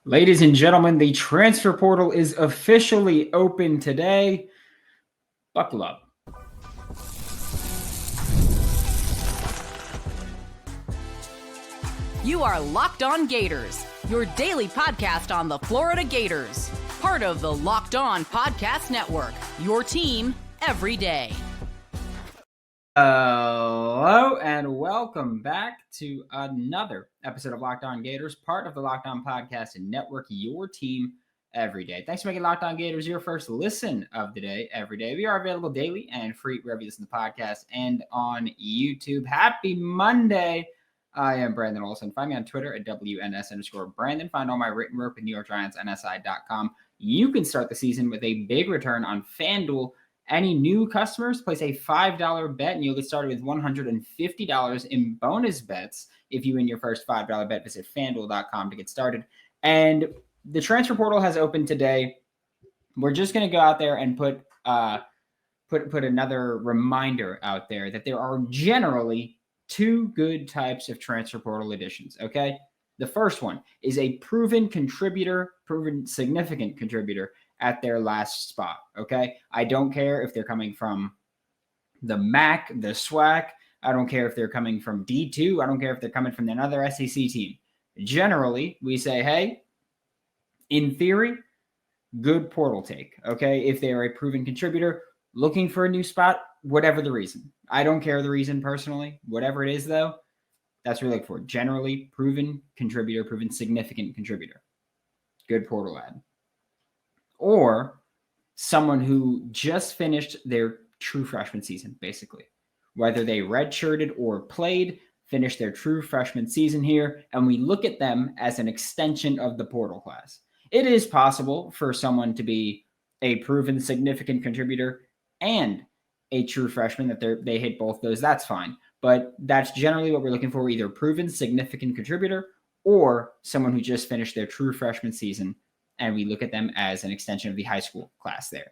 Ladies and gentlemen, the transfer portal is officially open today. Buckle up. You are Locked On Gators, your daily podcast on the Florida Gators. Part of the Locked On Podcast Network, your team every day. Hello and welcome back to another episode of Locked On Gators, part of the Locked On Podcast Network, your team every day. Thanks for making Locked On Gators your first listen of the day every day. We are available daily and free wherever you listen to the podcast and on YouTube. Happy Monday. I am Brandon Olsen. Find me on Twitter at WNS_Brandon. Find all my written work at NewYorkGiantsNSI.com. You can start the season with a big return on FanDuel. Any new customers, place a $5 bet and you'll get started with $150 in bonus bets. If you win your first $5 bet, visit FanDuel.com to get started. And the transfer portal has opened today. We're just going to go out there and put another reminder out there that there are generally two good types of transfer portal additions, okay? The first one is a proven significant contributor at their last spot, okay? I don't care if they're coming from the MAC, the SWAC. I don't care if they're coming from D2. I don't care if they're coming from another SEC team. Generally, we say, hey, in theory, good portal take, okay? If they are a proven contributor, looking for a new spot, whatever the reason. I don't care the reason personally. Whatever it is, though, that's what we look for. Generally, proven contributor, proven significant contributor. Good portal ad. Or someone who just finished their true freshman season, basically. Whether they redshirted or played, finished their true freshman season here, and we look at them as an extension of the portal class. It is possible for someone to be a proven significant contributor and a true freshman, that they hit both those. That's fine. But that's generally what we're looking for, either proven significant contributor or someone who just finished their true freshman season, and we look at them as an extension of the high school class there.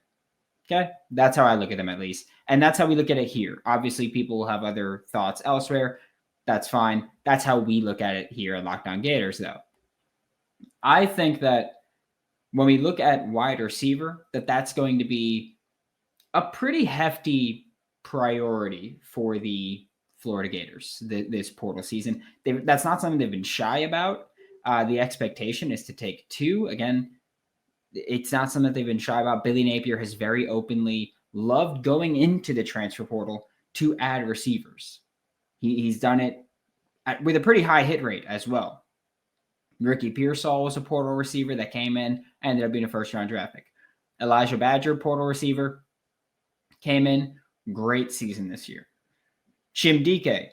Okay? That's how I look at them, at least. And that's how we look at it here. Obviously, people will have other thoughts elsewhere. That's fine. That's how we look at it here at Locked On Gators, though. I think that when we look at wide receiver, that's going to be a pretty hefty priority for the Florida Gators this portal season. That's not something they've been shy about. The expectation is to take two. Again, it's not something that they've been shy about. Billy Napier has very openly loved going into the transfer portal to add receivers. He's done it with a pretty high hit rate as well. Ricky Pearsall was a portal receiver that came in, ended up being a first-round draft pick. Elijah Badger, portal receiver, came in, great season this year. Chim Dike,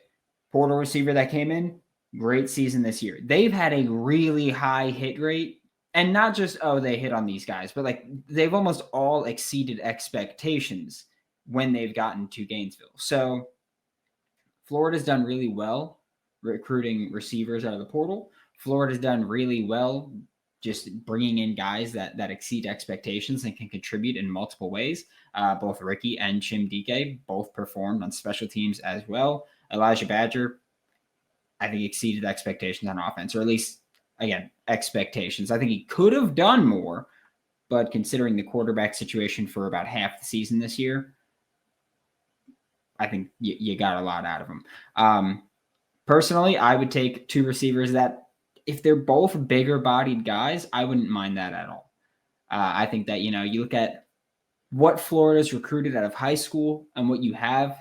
portal receiver that came in, great season this year. They've had a really high hit rate, and not just, they hit on these guys, but like they've almost all exceeded expectations when they've gotten to Gainesville. So Florida's done really well recruiting receivers out of the portal. Florida's done really well just bringing in guys that exceed expectations and can contribute in multiple ways. Both Ricky and Chim Dike both performed on special teams as well. Elijah Badger, I think, exceeded expectations on offense, or at least, again, expectations. I think he could have done more, but considering the quarterback situation for about half the season this year, I think you got a lot out of him. Personally, I would take two receivers that, if they're both bigger-bodied guys, I wouldn't mind that at all. I think that, you look at what Florida's recruited out of high school and what you have.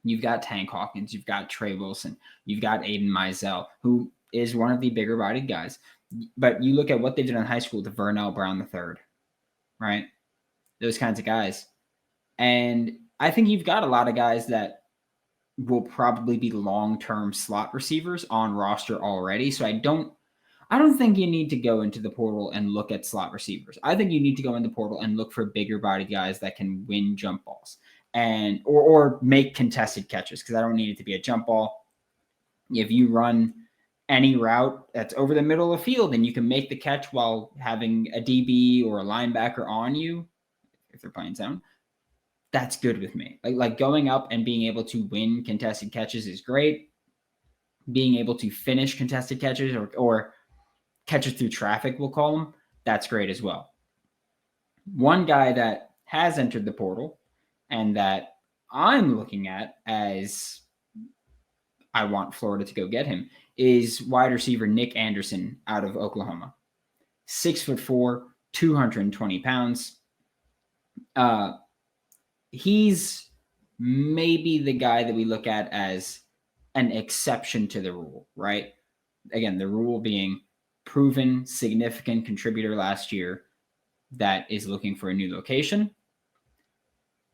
You've got Tank Hawkins, you've got Trey Wilson, you've got Aiden Mizell, who is one of the bigger-bodied guys. But you look at what they did in high school to Vernell Brown III, right? Those kinds of guys. And I think you've got a lot of guys that will probably be long-term slot receivers on roster already. So I don't think you need to go into the portal and look at slot receivers. I think you need to go in the portal and look for bigger-bodied guys that can win jump balls and or make contested catches, because I don't need it to be a jump ball. If you run any route that's over the middle of the field and you can make the catch while having a DB or a linebacker on you, if they're playing zone, that's good with me. Like going up and being able to win contested catches is great. Being able to finish contested catches or catches through traffic, we'll call him, that's great as well. One guy that has entered the portal and that I'm looking at as I want Florida to go get him is wide receiver Nic Anderson out of Oklahoma. 6'4", 220 pounds. He's maybe the guy that we look at as an exception to the rule, right? Again, the rule being proven significant contributor last year that is looking for a new location.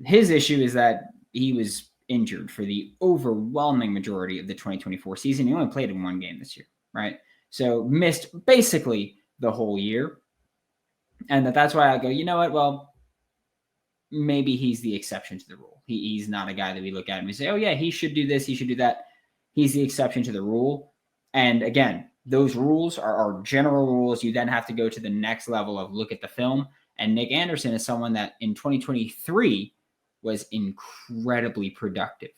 His issue is that he was injured for the overwhelming majority of the 2024 season. He only played in one game this year, right? So missed basically the whole year. And that's why I go, you know what? Well, maybe he's the exception to the rule. He's not a guy that we look at and we say, oh yeah, he should do this, he should do that. He's the exception to the rule. And again, those rules are general rules. You then have to go to the next level of look at the film. And Nic Anderson is someone that in 2023 was incredibly productive.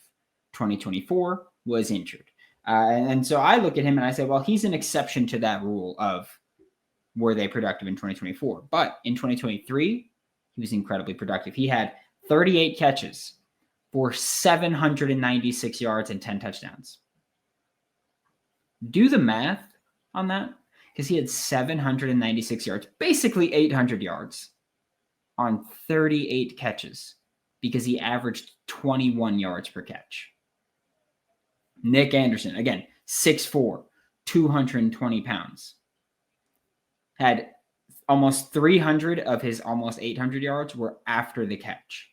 2024 was injured. And so I look at him and I say, well, he's an exception to that rule of were they productive in 2024. But in 2023, he was incredibly productive. He had 38 catches for 796 yards and 10 touchdowns. Do the math on that, because he had 796 yards, basically 800 yards on 38 catches, because he averaged 21 yards per catch. Nic Anderson, again, 6'4", 220 pounds. Had almost 300 of his almost 800 yards were after the catch.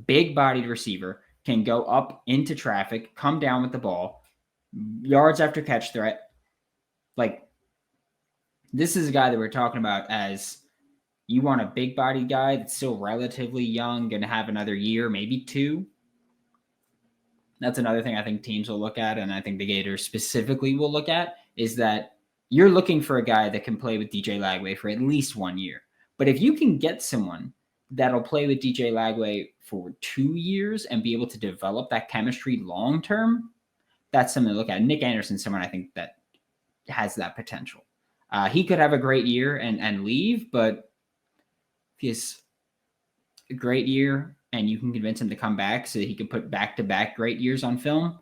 Big-bodied receiver, can go up into traffic, come down with the ball, yards after catch threat. Like, this is a guy that we're talking about as you want a big-bodied guy that's still relatively young, going to have another year, maybe two. That's another thing I think teams will look at, and I think the Gators specifically will look at, is that you're looking for a guy that can play with DJ Lagway for at least 1 year. But if you can get someone that'll play with DJ Lagway for 2 years and be able to develop that chemistry long-term, that's something to look at. Nic Anderson, someone I think that has that potential. He could have a great year and leave, but if he has a great year and you can convince him to come back so that he can put back-to-back great years on film,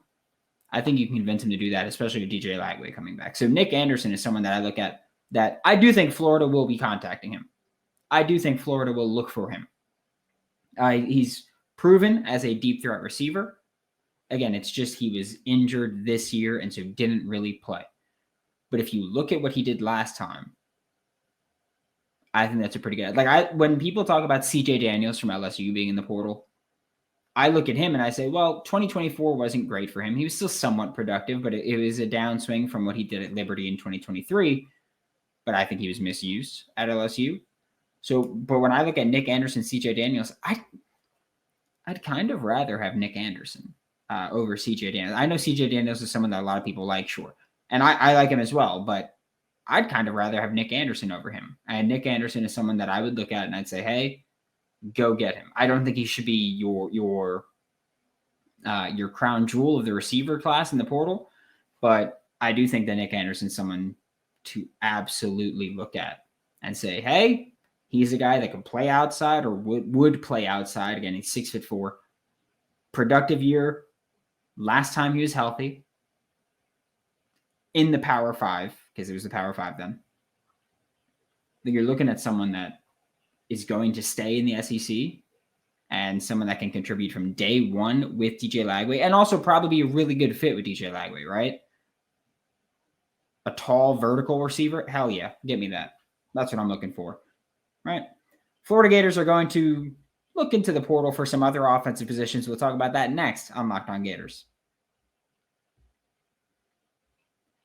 I think you can convince him to do that, especially with DJ Lagway coming back. So Nic Anderson is someone that I look at that I do think Florida will be contacting him. I do think Florida will look for him. He's proven as a deep threat receiver. Again, it's just he was injured this year and so didn't really play. But if you look at what he did last time, I think that's a pretty good. When people talk about CJ Daniels from LSU being in the portal, I look at him and I say, well, 2024 wasn't great for him. He was still somewhat productive, but it was a downswing from what he did at Liberty in 2023. But I think he was misused at LSU. So, but when I look at Nic Anderson, CJ Daniels, I'd kind of rather have Nic Anderson over CJ Daniels. I know CJ Daniels is someone that a lot of people like, sure. And I like him as well, but I'd kind of rather have Nic Anderson over him. And Nic Anderson is someone that I would look at and I'd say, hey, go get him. I don't think he should be your crown jewel of the receiver class in the portal, but I do think that Nic Anderson is someone to absolutely look at and say, hey, he's a guy that can play outside or would play outside. Again, he's 6'4", productive year. Last time he was healthy in the Power 5, because it was the Power 5 then. You're looking at someone that is going to stay in the SEC and someone that can contribute from day one with DJ Lagway and also probably be a really good fit with DJ Lagway, right? A tall vertical receiver? Hell yeah. Get me that. That's what I'm looking for, right? Florida Gators are going to look into the portal for some other offensive positions. We'll talk about that next on Locked On Gators.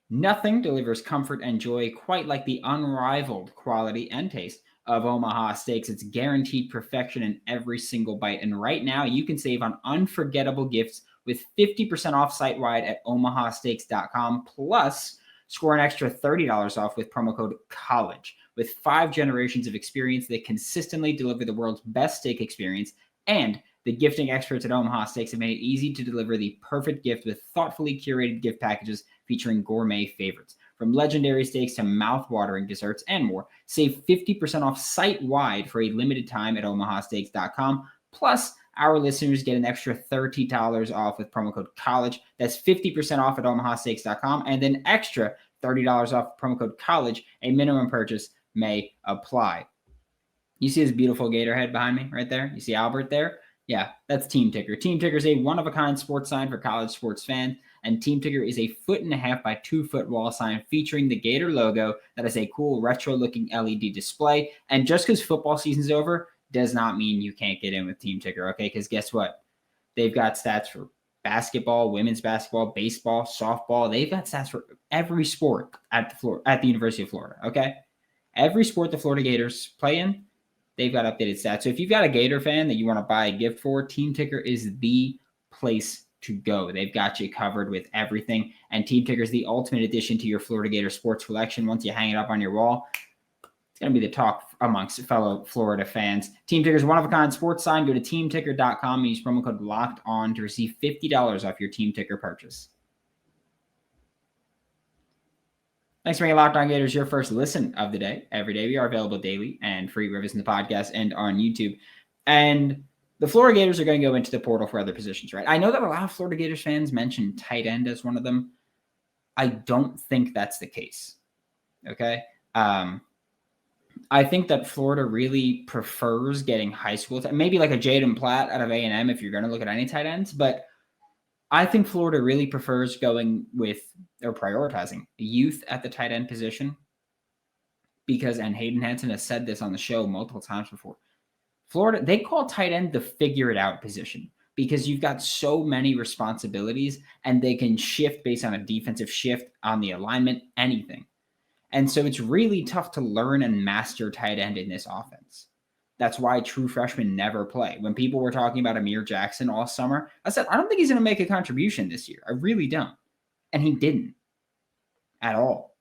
Nothing delivers comfort and joy quite like the unrivaled quality and taste of Omaha Steaks. It's guaranteed perfection in every single bite. And right now you can save on unforgettable gifts with 50% off site-wide at omahasteaks.com. Plus, score an extra $30 off with promo code COLLEGE. With 5 generations of experience, they consistently deliver the world's best steak experience, and the gifting experts at Omaha Steaks have made it easy to deliver the perfect gift with thoughtfully curated gift packages featuring gourmet favorites. From legendary steaks to mouth-watering desserts and more. Save 50% off site-wide for a limited time at omahasteaks.com. Plus, our listeners get an extra $30 off with promo code COLLEGE. That's 50% off at omahasteaks.com and an extra $30 off promo code COLLEGE. A minimum purchase may apply. You see this beautiful gator head behind me right there? You see Albert there? Yeah, that's Team Ticker. Team Ticker is a one-of-a-kind sports sign for college sports fans, and Team Ticker is a 1.5 by 2-foot wall sign featuring the Gator logo that has a cool retro-looking LED display. And just because football season's over does not mean you can't get in with Team Ticker, okay? Because guess what? They've got stats for basketball, women's basketball, baseball, softball. They've got stats for every sport at the University of Florida, okay? Every sport the Florida Gators play in, they've got updated stats. So if you've got a Gator fan that you want to buy a gift for, Team Ticker is the place to go. They've got you covered with everything. And Team Ticker is the ultimate addition to your Florida Gator sports collection. Once you hang it up on your wall, it's going to be the talk amongst fellow Florida fans. Team Ticker's one-of-a-kind sports sign. Go to teamticker.com and use promo code LOCKEDON to receive $50 off your Team Ticker purchase. Thanks for making Locked On Gators your first listen of the day. Every day we are available daily and free wherever in the podcast and on YouTube. And the Florida Gators are going to go into the portal for other positions, right? I know that a lot of Florida Gators fans mention tight end as one of them. I don't think that's the case. Okay. I think that Florida really prefers getting high school, maybe like a Jaden Platt out of A&M if you're going to look at any tight ends, but I think Florida really prefers going with or prioritizing youth at the tight end position because, and Hayden Hansen has said this on the show multiple times before, Florida, they call tight end the figure it out position because you've got so many responsibilities and they can shift based on a defensive shift on the alignment, anything. And so it's really tough to learn and master tight end in this offense. That's why true freshmen never play. When people were talking about Amir Jackson all summer, I said, I don't think he's going to make a contribution this year. I really don't. And he didn't at all.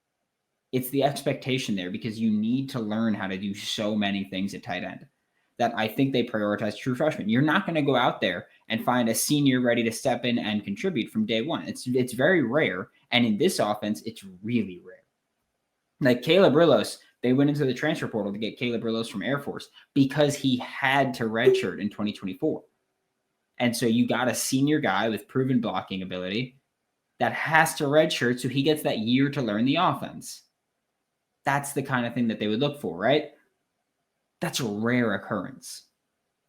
It's the expectation there because you need to learn how to do so many things at tight end that I think they prioritize true freshmen. You're not going to go out there and find a senior ready to step in and contribute from day one. It's very rare. And in this offense, it's really rare. Like Caleb Rillos, they went into the transfer portal to get Caleb Rillos from Air Force because he had to redshirt in 2024. And so you got a senior guy with proven blocking ability that has to redshirt so he gets that year to learn the offense. That's the kind of thing that they would look for, right? That's a rare occurrence.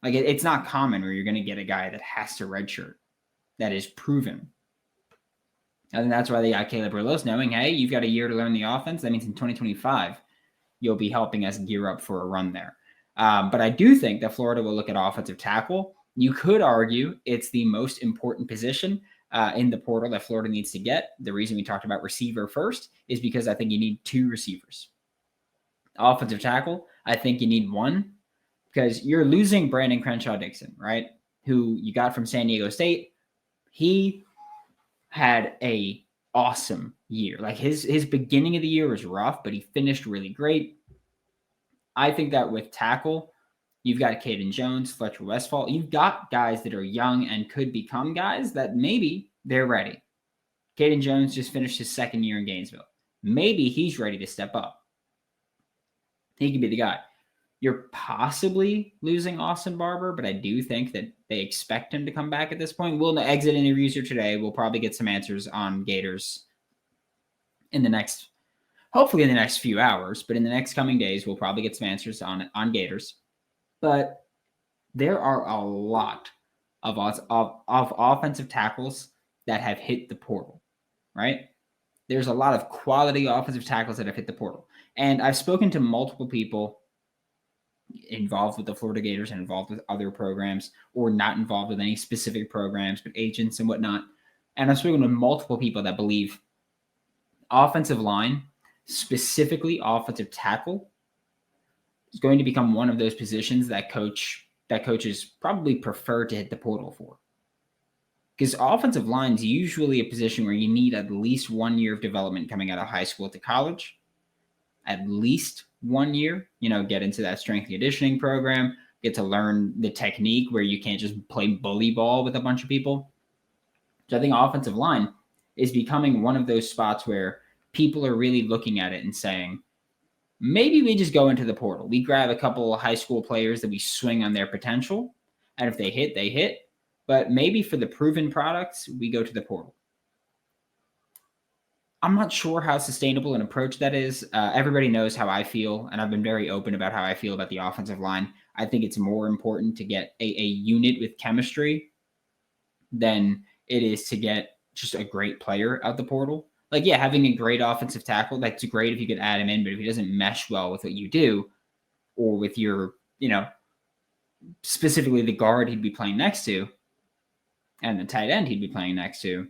Like it's not common where you're going to get a guy that has to redshirt that is proven. And that's why they got Caleb Rillos knowing, hey, you've got a year to learn the offense. That means in 2025, you'll be helping us gear up for a run there. But I do think that Florida will look at offensive tackle. You could argue it's the most important position in the portal that Florida needs to get. The reason we talked about receiver first is because I think you need 2 receivers. Offensive tackle, I think you need 1 because you're losing Brandon Crenshaw-Dixon, right? Who you got from San Diego State. He had a awesome year. Like his beginning of the year was rough, but he finished really great. I think that with tackle, you've got Caden Jones, Fletcher Westphal. You've got guys that are young and could become guys that maybe they're ready. Caden Jones just finished his 2nd year in Gainesville. Maybe he's ready to step up. He could be the guy. You're possibly losing Austin Barber, but I do think that they expect him to come back at this point. We'll exit interviews here today. We'll probably get some answers on Gators hopefully in the next few hours, but in the next coming days, we'll probably get some answers on Gators. But there are a lot of offensive tackles that have hit the portal, right? There's a lot of quality offensive tackles that have hit the portal. And I've spoken to multiple people involved with the Florida Gators and involved with other programs or not involved with any specific programs, but agents and whatnot. And I've spoken to multiple people that believe offensive line, specifically offensive tackle, is going to become one of those positions that coaches probably prefer to hit the portal for. Because offensive line is usually a position where you need at least 1 year of development coming out of high school to college. At least 1 year, get into that strength and conditioning program, get to learn the technique where you can't just play bully ball with a bunch of people. So I think offensive line is becoming one of those spots where people are really looking at it and saying, maybe we just go into the portal. We grab a couple of high school players that we swing on their potential. And if they hit, they hit. But maybe for the proven products, we go to the portal. I'm not sure how sustainable an approach that is. Everybody knows how I feel, and I've been very open about how I feel about the offensive line. I think it's more important to get a unit with chemistry than it is to get just a great player out the portal. Like, yeah, having a great offensive tackle, that's great if you could add him in, but if he doesn't mesh well with what you do or with your, specifically the guard he'd be playing next to and the tight end he'd be playing next to,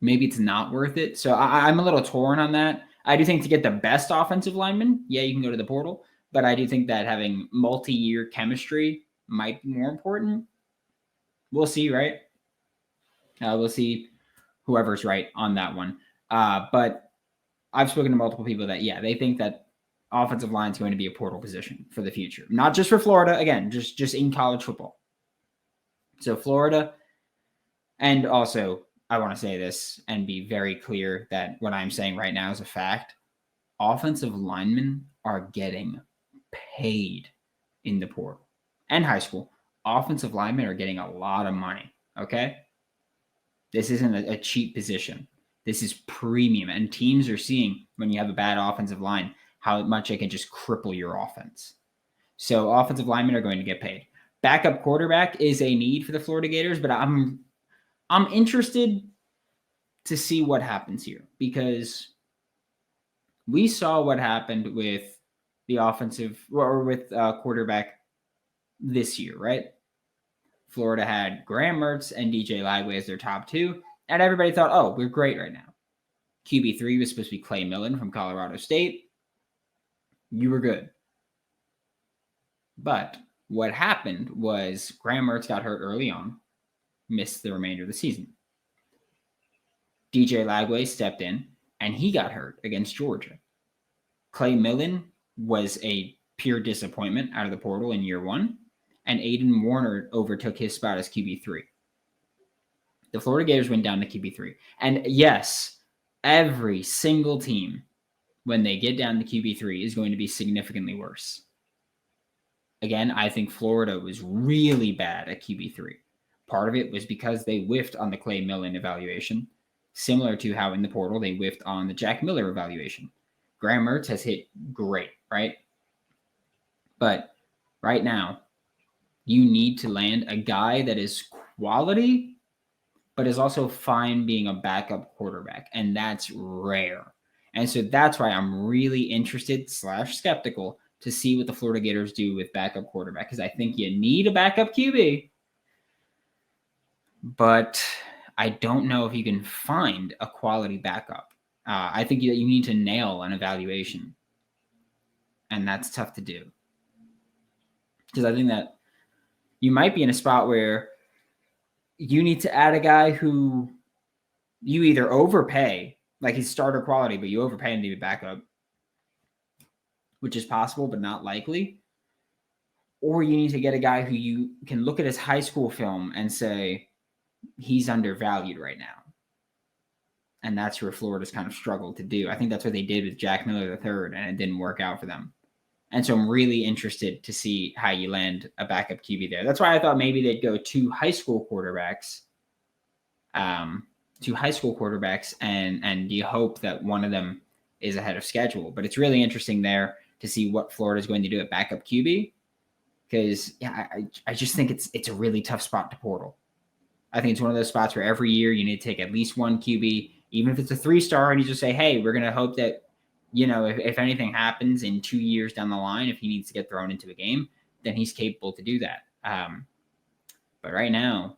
maybe it's not worth it. So I'm a little torn on that. I do think to get the best offensive lineman, yeah, you can go to the portal, but I do think that having multi-year chemistry might be more important. We'll see, right? We'll see whoever's right on that one. But I've spoken to multiple people that, yeah, they think that offensive line is going to be a portal position for the future. Not just for Florida, again, just in college football. So Florida, and also I want to say this and be very clear that what I'm saying right now is a fact. Offensive linemen are getting paid in the portal and high school. Offensive linemen are getting a lot of money, okay? This isn't a cheap position. This is premium, and teams are seeing when you have a bad offensive line how much it can just cripple your offense. So offensive linemen are going to get paid. Backup quarterback is a need for the Florida Gators, but I'm interested to see what happens here because we saw what happened with the offensive or with quarterback this year, right? Florida had Graham Mertz and DJ Lagway as their top two, and everybody thought, oh, we're great right now. QB3 was supposed to be Clay Millen from Colorado State. You were good. But what happened was Graham Mertz got hurt early on, missed the remainder of the season. DJ Lagway stepped in, and he got hurt against Georgia. Clay Millen was a pure disappointment out of the portal in year one, and Aiden Warner overtook his spot as QB3. The Florida Gators went down to QB3. And yes, every single team, when they get down to QB3, is going to be significantly worse. Again, I think Florida was really bad at QB3. Part of it was because they whiffed on the Clay Millen evaluation, similar to how in the portal they whiffed on the Jack Miller evaluation. Graham Mertz has hit great, right? But right now, you need to land a guy that is quality, but is also fine being a backup quarterback, and that's rare. And so that's why I'm really interested / skeptical to see what the Florida Gators do with backup quarterback, because I think you need a backup QB, but I don't know if you can find a quality backup. I think you need to nail an evaluation, and that's tough to do. Because I think that you might be in a spot where you need to add a guy who you either overpay, like he's starter quality, but you overpay him to be backup, which is possible but not likely. Or you need to get a guy who you can look at his high school film and say, he's undervalued right now. And that's where Florida's kind of struggled to do. I think that's what they did with Jack Miller III, and it didn't work out for them. And so I'm really interested to see how you land a backup QB there. That's why I thought maybe they'd go two high school quarterbacks, and you hope that one of them is ahead of schedule. But it's really interesting there to see what Florida's going to do at backup QB, because I just think it's a really tough spot to portal. I think it's one of those spots where every year you need to take at least one QB, even if it's a 3-star, and you just say, hey, we're going to hope that, if anything happens in 2 years down the line, if he needs to get thrown into a game, then he's capable to do that. But right now,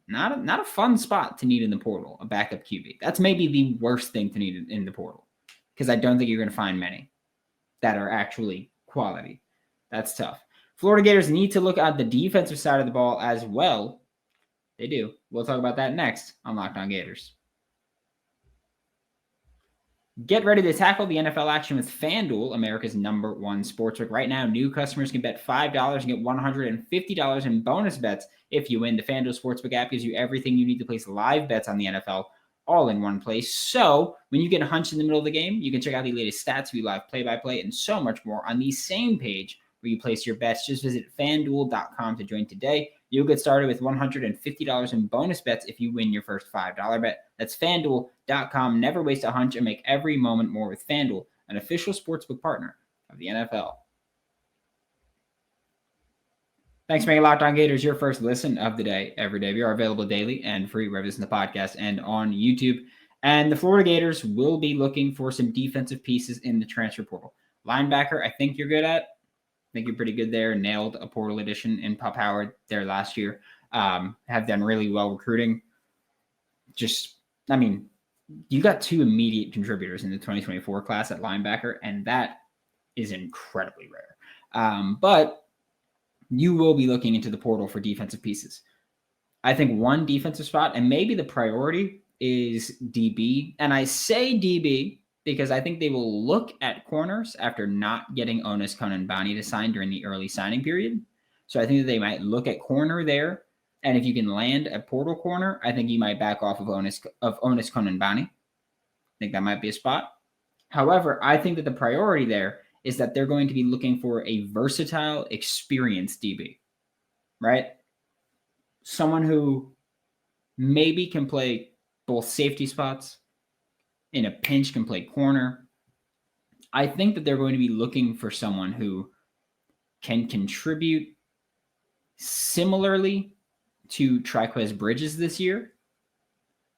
not a fun spot to need in the portal, a backup QB. That's maybe the worst thing to need in the portal, because I don't think you're going to find many that are actually quality. That's tough. Florida Gators need to look at the defensive side of the ball as well. They do. We'll talk about that next on Locked On Gators. Get ready to tackle the NFL action with FanDuel, America's #1 sportsbook. Right now, new customers can bet $5 and get $150 in bonus bets if you win. The FanDuel Sportsbook app gives you everything you need to place live bets on the NFL all in one place. So when you get a hunch in the middle of the game, you can check out the latest stats, view live play-by-play, and so much more on the same page where you place your bets. Just visit FanDuel.com to join today. You'll get started with $150 in bonus bets if you win your first $5 bet. That's FanDuel.com. Never waste a hunch and make every moment more with FanDuel, an official sportsbook partner of the NFL. Thanks for making Locked On Gators your first listen of the day every day. We are available daily and free wherever it's in the podcast and on YouTube. And the Florida Gators will be looking for some defensive pieces in the transfer portal. Linebacker, I think you're good at. I think you're pretty good there. Nailed a portal edition in Pup Howard there last year. Have done really well recruiting. You got 2 immediate contributors in the 2024 class at linebacker, and that is incredibly rare. But you will be looking into the portal for defensive pieces. I think one defensive spot, and maybe the priority, is DB. And I say DB because I think they will look at corners after not getting Onis Konanbani to sign during the early signing period. So I think that they might look at corner there. And if you can land a portal corner, I think you might back off of Onis Konanbani. I think that might be a spot. However, I think that the priority there is that they're going to be looking for a versatile, experienced DB, right? Someone who maybe can play both safety spots, in a pinch can play corner. I think that they're going to be looking for someone who can contribute similarly to Triquez Bridges this year,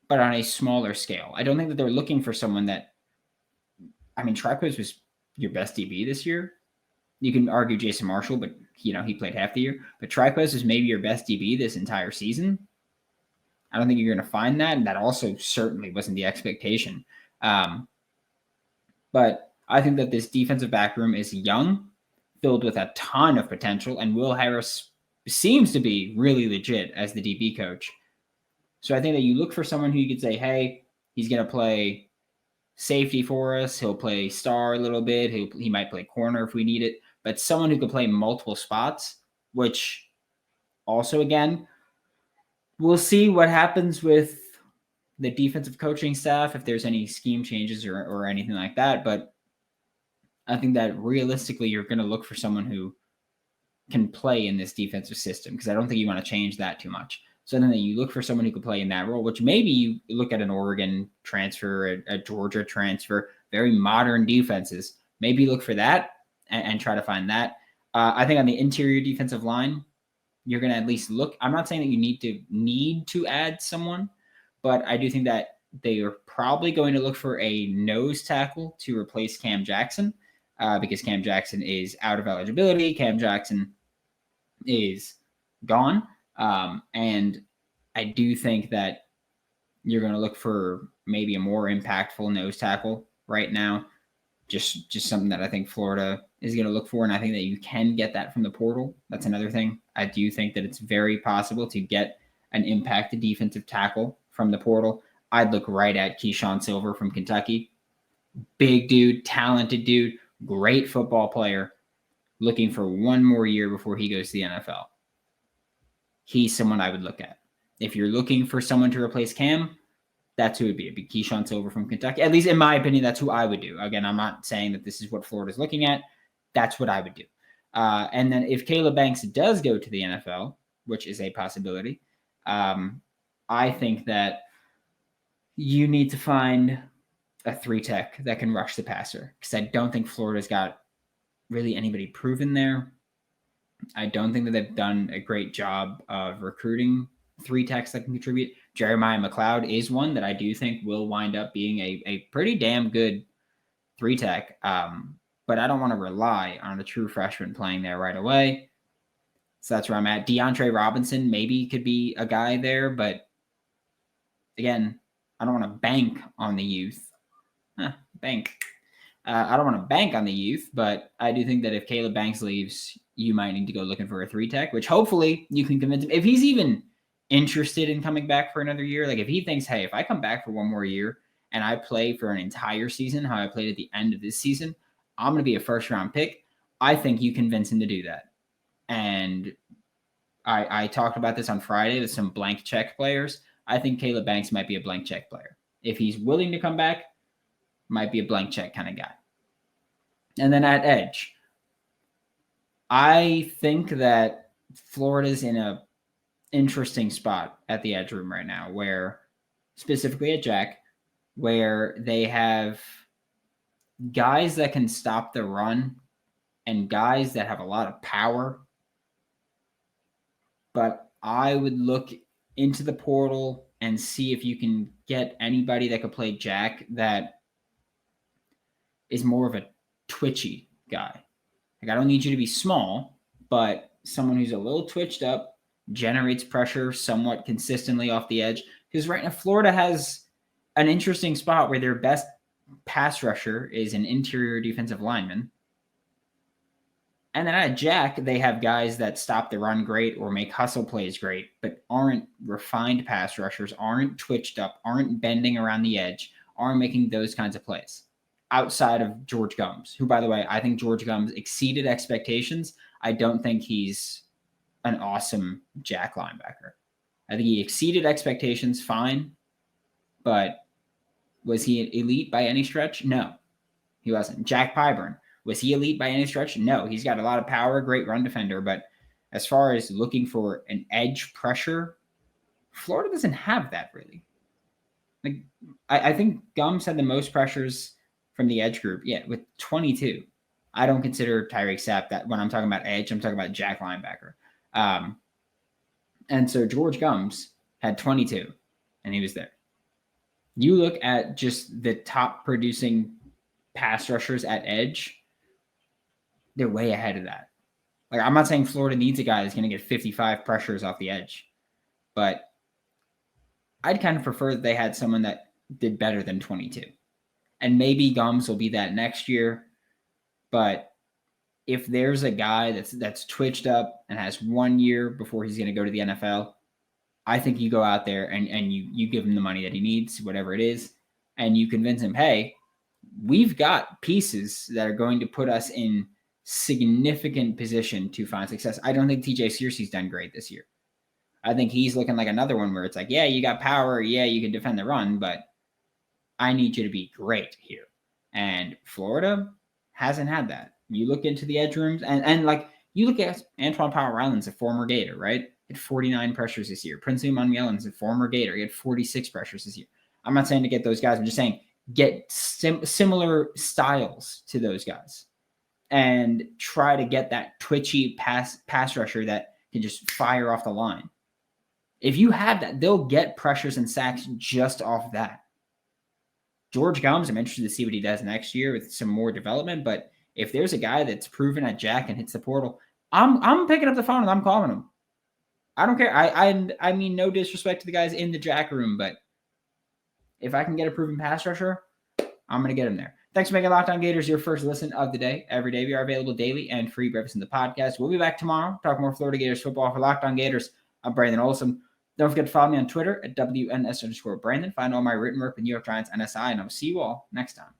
but on a smaller scale. I don't think that they're looking for someone that, Triquez was your best DB this year. You can argue Jason Marshall, but he played half the year. But Triquez is maybe your best DB this entire season. I don't think you're going to find that, and that also certainly wasn't the expectation. But I think that this defensive back room is young, filled with a ton of potential, and Will Harris seems to be really legit as the DB coach. So I think that you look for someone who you could say, hey, he's going to play safety for us. He'll play star a little bit. He might play corner if we need it. But someone who could play multiple spots, which also, again, we'll see what happens with the defensive coaching staff, if there's any scheme changes or anything like that. But I think that realistically, you're going to look for someone who can play in this defensive system, because I don't think you want to change that too much. So then you look for someone who could play in that role, which maybe you look at an Oregon transfer, a Georgia transfer, very modern defenses. Maybe look for that and try to find that. I think on the interior defensive line, you're going to at least look. I'm not saying that you need to add someone, but I do think that they are probably going to look for a nose tackle to replace Cam Jackson, because Cam Jackson is out of eligibility. Cam Jackson is gone. And I do think that you're going to look for maybe a more impactful nose tackle right now. Just something that I think Florida is going to look for. And I think that you can get that from the portal. That's another thing. I do think that it's very possible to get an impacted defensive tackle from the portal. I'd look right at Keyshawn Silver from Kentucky. Big dude, talented dude, great football player, looking for one more year before he goes to the NFL. He's someone I would look at. If you're looking for someone to replace Cam, that's who it would be. It'd be Keyshawn Silver from Kentucky. At least in my opinion, that's who I would do. Again, I'm not saying that this is what Florida's looking at. That's what I would do. And then if Caleb Banks does go to the NFL, which is a possibility, I think that you need to find a 3-tech that can rush the passer, because I don't think Florida's got really anybody proven there. I don't think that they've done a great job of recruiting 3-techs that can contribute. Jeremiah McLeod is one that I do think will wind up being a pretty damn good 3-tech. But I don't want to rely on a true freshman playing there right away. So that's where I'm at. DeAndre Robinson maybe could be a guy there, but again, I don't want to bank on the youth. I don't want to bank on the youth, but I do think that if Caleb Banks leaves, you might need to go looking for a 3-tech, which hopefully you can convince him. If he's even interested in coming back for another year, like if he thinks, hey, if I come back for one more year and I play for an entire season, how I played at the end of this season, I'm going to be a first-round pick. I think you convince him to do that. And I talked about this on Friday with some blank check players. I think Caleb Banks might be a blank check player. if he's willing to come back, might be a blank check kind of guy. And then at edge, I think that Florida's in a interesting spot at the edge room right now, where specifically at Jack, where they have guys that can stop the run and guys that have a lot of power. But I would look into the portal and see if you can get anybody that could play Jack that is more of a twitchy guy. Like, I don't need you to be small, but someone who's a little twitched up, generates pressure somewhat consistently off the edge. Because right now, Florida has an interesting spot where their best pass rusher is an interior defensive lineman. And then at Jack, they have guys that stop the run great or make hustle plays great, but aren't refined pass rushers, aren't twitched up, aren't bending around the edge, aren't making those kinds of plays. Outside of George Gums, who, by the way, I think George Gums exceeded expectations. I don't think he's an awesome Jack linebacker. I think he exceeded expectations fine, but was he elite by any stretch? No, he wasn't. Jack Pyburn, was he elite by any stretch? No, he's got a lot of power, great run defender, but as far as looking for an edge pressure, Florida doesn't have that really. Like, I think Gums had the most pressures from the edge group, with 22. I don't consider Tyreek Sapp that when I'm talking about edge, I'm talking about Jack linebacker. And so George Gums had 22, and he was there. You look at just the top producing pass rushers at edge, they're way ahead of that. Like, I'm not saying Florida needs a guy that's going to get 55 pressures off the edge, but I'd kind of prefer that they had someone that did better than 22. And maybe Gums will be that next year. But if there's a guy that's twitched up and has 1 year before he's going to go to the NFL, I think you go out there and you give him the money that he needs, whatever it is, and you convince him, hey, we've got pieces that are going to put us in significant position to find success. I don't think TJ Searcy's done great this year. I think he's looking like another one where it's like, yeah, you got power. Yeah, you can defend the run, but I need you to be great here. And Florida hasn't had that. You look into the edge rooms and like you look at Antoine Powell-Ryland's a former Gator, right? He had 49 pressures this year. Princely Munyelin's a former Gator. He had 46 pressures this year. I'm not saying to get those guys. I'm just saying get similar styles to those guys and try to get that twitchy pass rusher that can just fire off the line. If you have that, they'll get pressures and sacks just off that. George Gums, I'm interested to see what he does next year with some more development. But if there's a guy that's proven at Jack and hits the portal, I'm picking up the phone and I'm calling him. I don't care. I mean, no disrespect to the guys in the Jack room, but if I can get a proven pass rusher, I'm going to get him there. Thanks for making Locked On Gators your first listen of the day. Every day we are available daily and free breakfast in the podcast. We'll be back tomorrow. Talk more Florida Gators football for Locked On Gators. I'm Brandon Olsen. Don't forget to follow me on Twitter at WNS_Brandon. Find all my written work with New York Giants NSI, and I'll see you all next time.